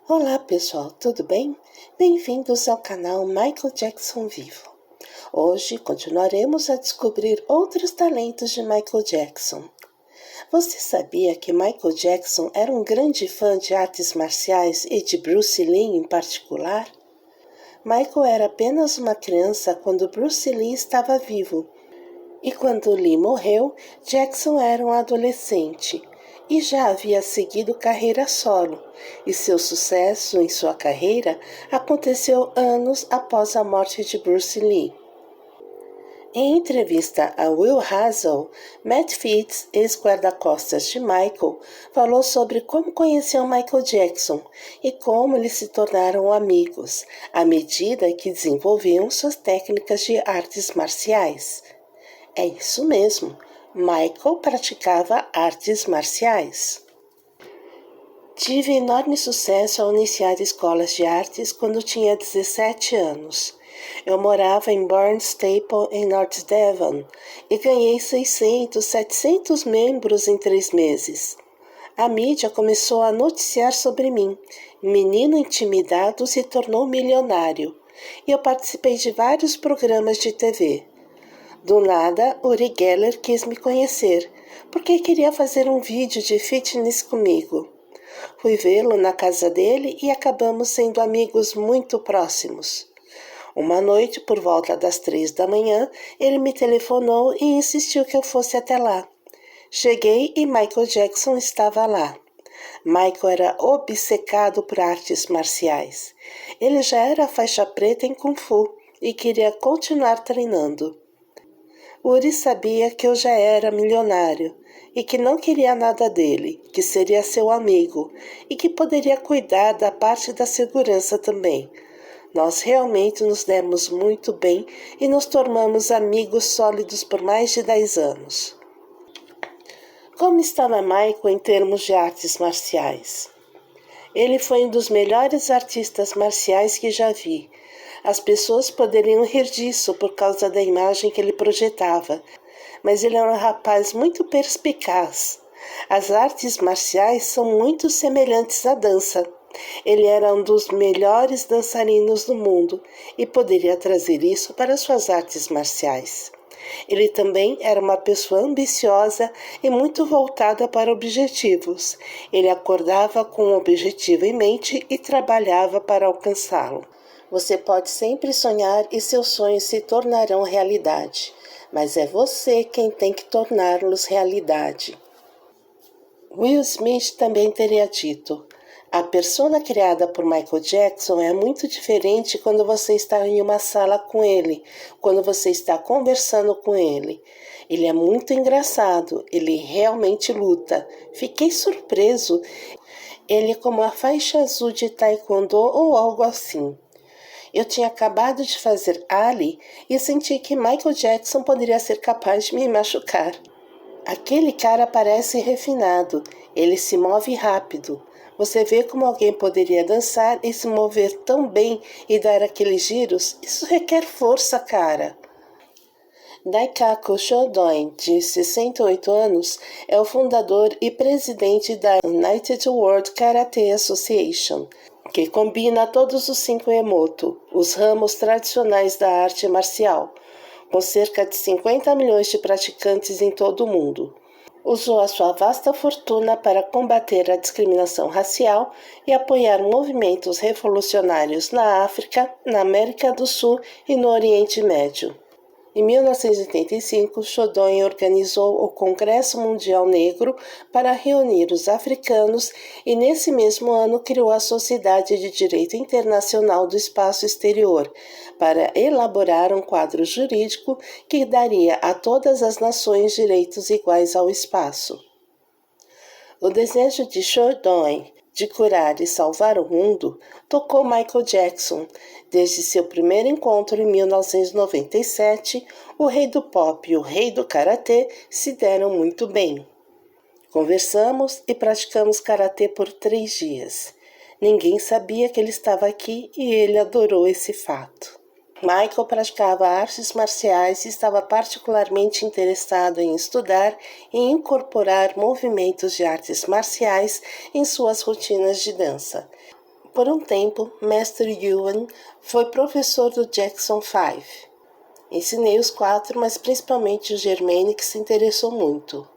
Olá pessoal, tudo bem? Bem-vindos ao canal Michael Jackson Vivo. Hoje continuaremos a descobrir outros talentos de Michael Jackson. Você sabia que Michael Jackson era um grande fã de artes marciais e de Bruce Lee em particular? Michael era apenas uma criança quando Bruce Lee estava vivo. E quando Lee morreu, Jackson era um adolescente e já havia seguido carreira solo, e seu sucesso em sua carreira aconteceu anos após a morte de Bruce Lee. Em entrevista a Will Hazel, Matt Fitz, ex-guarda-costas de Michael, falou sobre como conheceu Michael Jackson e como eles se tornaram amigos, à medida que desenvolviam suas técnicas de artes marciais. É isso mesmo, Michael praticava artes marciais. Tive enorme sucesso ao iniciar escolas de artes quando tinha 17 anos. Eu morava em Barnstaple, em North Devon, e ganhei 600, 700 membros em 3 meses. A mídia começou a noticiar sobre mim. Menino intimidado se tornou milionário. E eu participei de vários programas de TV. Do nada, Uri Geller quis me conhecer, porque queria fazer um vídeo de fitness comigo. Fui vê-lo na casa dele e acabamos sendo amigos muito próximos. Uma noite, por volta das 3 da manhã, ele me telefonou e insistiu que eu fosse até lá. Cheguei e Michael Jackson estava lá. Michael era obcecado por artes marciais. Ele já era faixa preta em Kung Fu e queria continuar treinando. Uri sabia que eu já era milionário e que não queria nada dele, que seria seu amigo e que poderia cuidar da parte da segurança também. Nós realmente nos demos muito bem e nos tornamos amigos sólidos por mais de 10 anos. Como estava Michael em termos de artes marciais? Ele foi um dos melhores artistas marciais que já vi. As pessoas poderiam rir disso por causa da imagem que ele projetava, mas ele era um rapaz muito perspicaz. As artes marciais são muito semelhantes à dança. Ele era um dos melhores dançarinos do mundo e poderia trazer isso para suas artes marciais. Ele também era uma pessoa ambiciosa e muito voltada para objetivos. Ele acordava com um objetivo em mente e trabalhava para alcançá-lo. Você pode sempre sonhar e seus sonhos se tornarão realidade, mas é você quem tem que torná-los realidade. Will Smith também teria dito: a persona criada por Michael Jackson é muito diferente quando você está em uma sala com ele, quando você está conversando com ele. Ele é muito engraçado, ele realmente luta. Fiquei surpreso. Ele é como a faixa azul de taekwondo ou algo assim. Eu tinha acabado de fazer Ali e senti que Michael Jackson poderia ser capaz de me machucar. Aquele cara parece refinado, ele se move rápido. Você vê como alguém poderia dançar e se mover tão bem e dar aqueles giros? Isso requer força, cara. Daikaku Shodoin, de 68 anos, é o fundador e presidente da United World Karate Association, que combina todos os 5 Emoto, os ramos tradicionais da arte marcial, com cerca de 50 milhões de praticantes em todo o mundo. Usou a sua vasta fortuna para combater a discriminação racial e apoiar movimentos revolucionários na África, na América do Sul e no Oriente Médio. Em 1985, Shodoin organizou o Congresso Mundial Negro para reunir os africanos e, nesse mesmo ano, criou a Sociedade de Direito Internacional do Espaço Exterior para elaborar um quadro jurídico que daria a todas as nações direitos iguais ao espaço. O desejo de Shodoin de curar e salvar o mundo tocou Michael Jackson. Desde seu primeiro encontro em 1997, o rei do pop e o rei do karatê se deram muito bem. Conversamos e praticamos karatê por 3 dias. Ninguém sabia que ele estava aqui e ele adorou esse fato. Michael praticava artes marciais e estava particularmente interessado em estudar e incorporar movimentos de artes marciais em suas rotinas de dança. Por um tempo, Mestre Ewan foi professor do Jackson 5. Ensinei os 4, mas principalmente o Germaine, que se interessou muito.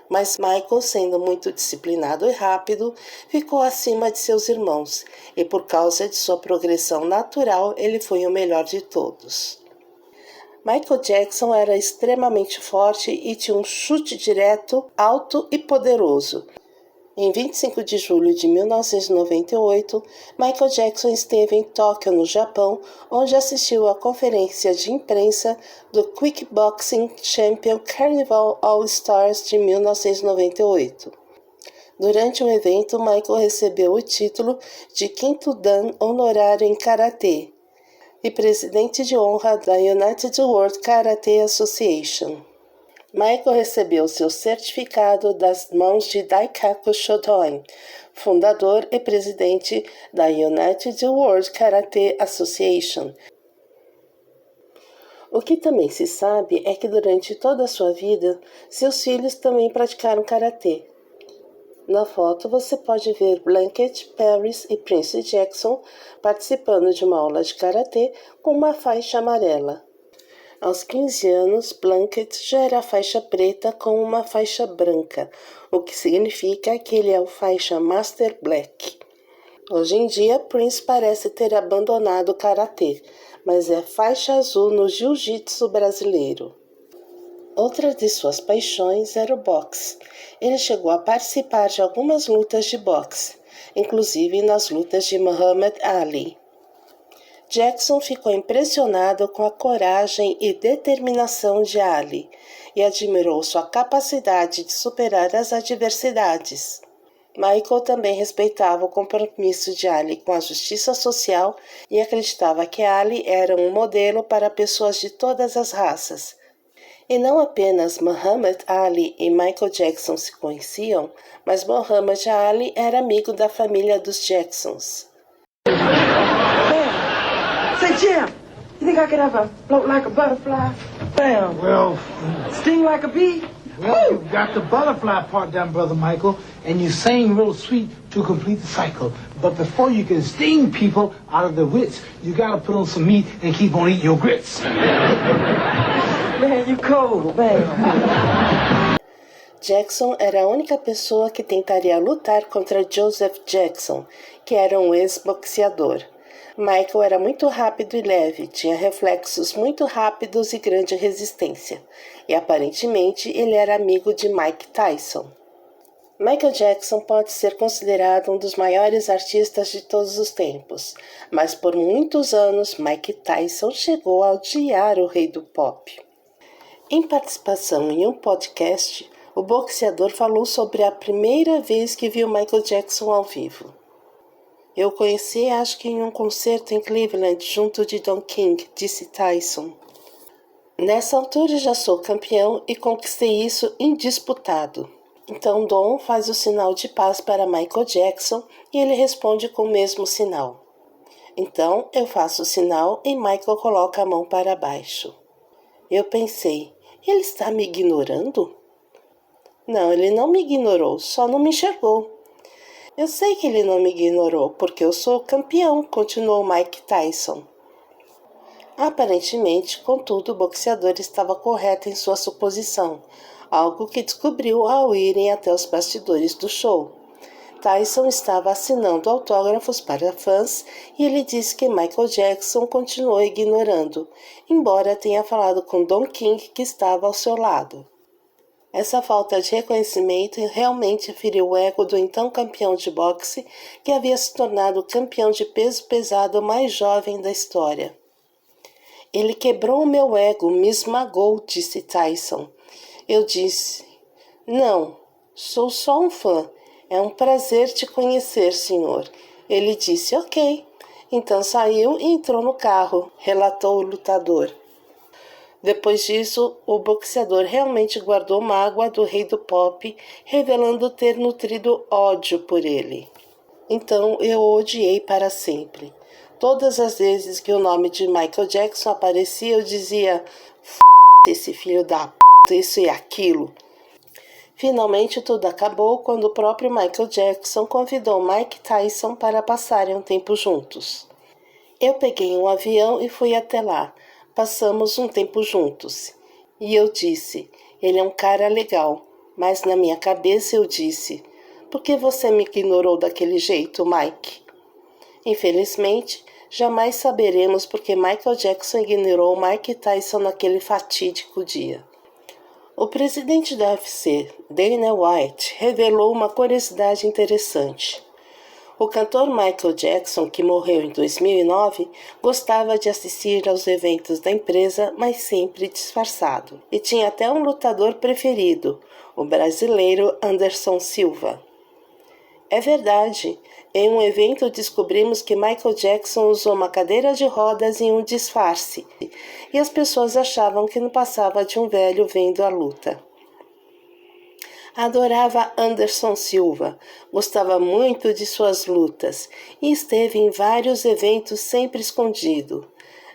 Mas Michael, sendo muito disciplinado e rápido, ficou acima de seus irmãos, e por causa de sua progressão natural, ele foi o melhor de todos. Michael Jackson era extremamente forte e tinha um chute direto, alto e poderoso. Em 25 de julho de 1998, Michael Jackson esteve em Tóquio, no Japão, onde assistiu à conferência de imprensa do Kickboxing Champion Carnival All-Stars de 1998. Durante o evento, Michael recebeu o título de quinto Dan honorário em Karatê e presidente de honra da United World Karate Association. Michael recebeu seu certificado das mãos de Daikaku Shotoin, fundador e presidente da United World Karate Association. O que também se sabe é que durante toda a sua vida, seus filhos também praticaram karatê. Na foto você pode ver Blanket, Paris e Prince Jackson participando de uma aula de karatê com uma faixa amarela. Aos 15 anos, Blanket já era faixa preta com uma faixa branca, o que significa que ele é o faixa Master Black. Hoje em dia, Prince parece ter abandonado o karatê, mas é faixa azul no jiu-jitsu brasileiro. Outra de suas paixões era o boxe. Ele chegou a participar de algumas lutas de boxe, inclusive nas lutas de Muhammad Ali. Jackson ficou impressionado com a coragem e determinação de Ali e admirou sua capacidade de superar as adversidades. Michael também respeitava o compromisso de Ali com a justiça social e acreditava que Ali era um modelo para pessoas de todas as raças. E não apenas Muhammad Ali e Michael Jackson se conheciam, mas Muhammad Ali era amigo da família dos Jacksons. Say, Jim, you think I could have a float like a butterfly? Bam. Well, Sting like a bee? well, you got the butterfly part down, Brother Michael, and you sing real sweet to complete the cycle. But before you can sting people out of their wits, you gotta put on some meat and keep on eating your grits. Man, you cold, man. Jackson era a única pessoa que tentaria lutar contra Joseph Jackson, que era um ex-boxeador. Michael era muito rápido e leve, tinha reflexos muito rápidos e grande resistência, e aparentemente ele era amigo de Mike Tyson. Michael Jackson pode ser considerado um dos maiores artistas de todos os tempos, mas por muitos anos Mike Tyson chegou a odiar o rei do pop. Em participação em um podcast, o boxeador falou sobre a primeira vez que viu Michael Jackson ao vivo. Eu conheci, acho que em um concerto em Cleveland, junto de Don King, disse Tyson. Nessa altura já sou campeão e conquistei isso indisputado. Então Don faz o sinal de paz para Michael Jackson e ele responde com o mesmo sinal. Então eu faço o sinal e Michael coloca a mão para baixo. Eu pensei, ele está me ignorando? Não, ele não me ignorou, só não me enxergou. Eu sei que ele não me ignorou, porque eu sou campeão, continuou Mike Tyson. Aparentemente, contudo, o boxeador estava correto em sua suposição, algo que descobriu ao irem até os bastidores do show. Tyson estava assinando autógrafos para fãs e ele disse que Michael Jackson continuou ignorando, embora tenha falado com Don King que estava ao seu lado. Essa falta de reconhecimento realmente feriu o ego do então campeão de boxe, que havia se tornado o campeão de peso pesado mais jovem da história. Ele quebrou o meu ego, me esmagou, disse Tyson. Eu disse, não, sou só um fã. É um prazer te conhecer, senhor. Ele disse, ok. Então saiu e entrou no carro, relatou o lutador. Depois disso, o boxeador realmente guardou mágoa do rei do pop, revelando ter nutrido ódio por ele. Então eu o odiei para sempre. Todas as vezes que o nome de Michael Jackson aparecia, eu dizia, esse filho da p***, isso e aquilo. Finalmente tudo acabou quando o próprio Michael Jackson convidou Mike Tyson para passarem um tempo juntos. Eu peguei um avião e fui até lá. Passamos um tempo juntos. E eu disse, ele é um cara legal. Mas na minha cabeça eu disse, por que você me ignorou daquele jeito, Mike? Infelizmente, jamais saberemos por que Michael Jackson ignorou Mike Tyson naquele fatídico dia. O presidente da UFC, Dana White, revelou uma curiosidade interessante. O cantor Michael Jackson, que morreu em 2009, gostava de assistir aos eventos da empresa, mas sempre disfarçado. E tinha até um lutador preferido, o brasileiro Anderson Silva. É verdade, em um evento descobrimos que Michael Jackson usou uma cadeira de rodas em um disfarce, e as pessoas achavam que não passava de um velho vendo a luta. Adorava Anderson Silva, gostava muito de suas lutas e esteve em vários eventos sempre escondido.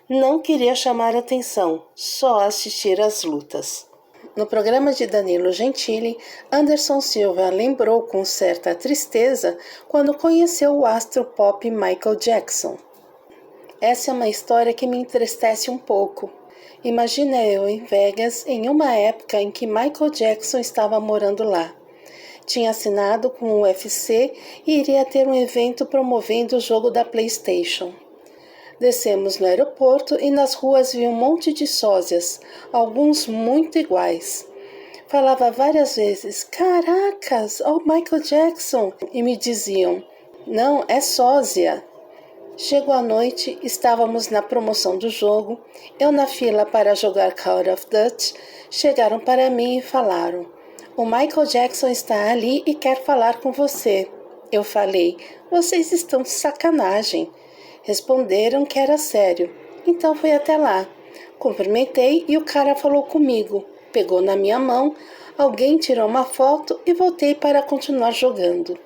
Não queria chamar atenção, só assistir às lutas. No programa de Danilo Gentili, Anderson Silva lembrou com certa tristeza quando conheceu o astro pop Michael Jackson. Essa é uma história que me entristece um pouco. Imagina eu em Vegas em uma época em que Michael Jackson estava morando lá. Tinha assinado com o UFC e iria ter um evento promovendo o jogo da PlayStation. Descemos no aeroporto e nas ruas vi um monte de sósias, alguns muito iguais. Falava várias vezes, caracas, oh Michael Jackson, e me diziam, não, é sósia. Chegou a noite, estávamos na promoção do jogo, eu na fila para jogar Call of Duty, chegaram para mim e falaram, o Michael Jackson está ali e quer falar com você. Eu falei, vocês estão de sacanagem. Responderam que era sério, então fui até lá. Cumprimentei e o cara falou comigo, pegou na minha mão, alguém tirou uma foto e voltei para continuar jogando.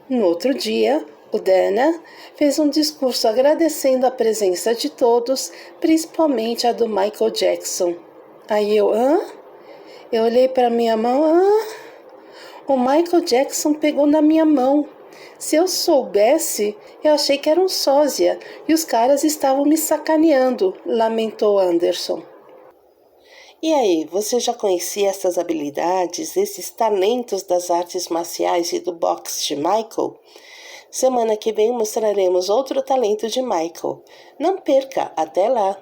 No outro dia, o Dana fez um discurso agradecendo a presença de todos, principalmente a do Michael Jackson. Aí eu olhei para minha mão, o Michael Jackson pegou na minha mão. Se eu soubesse, eu achei que era um sósia e os caras estavam me sacaneando, lamentou Anderson. E aí, você já conhecia essas habilidades, esses talentos das artes marciais e do boxe de Michael? Semana que vem mostraremos outro talento de Michael. Não perca, até lá!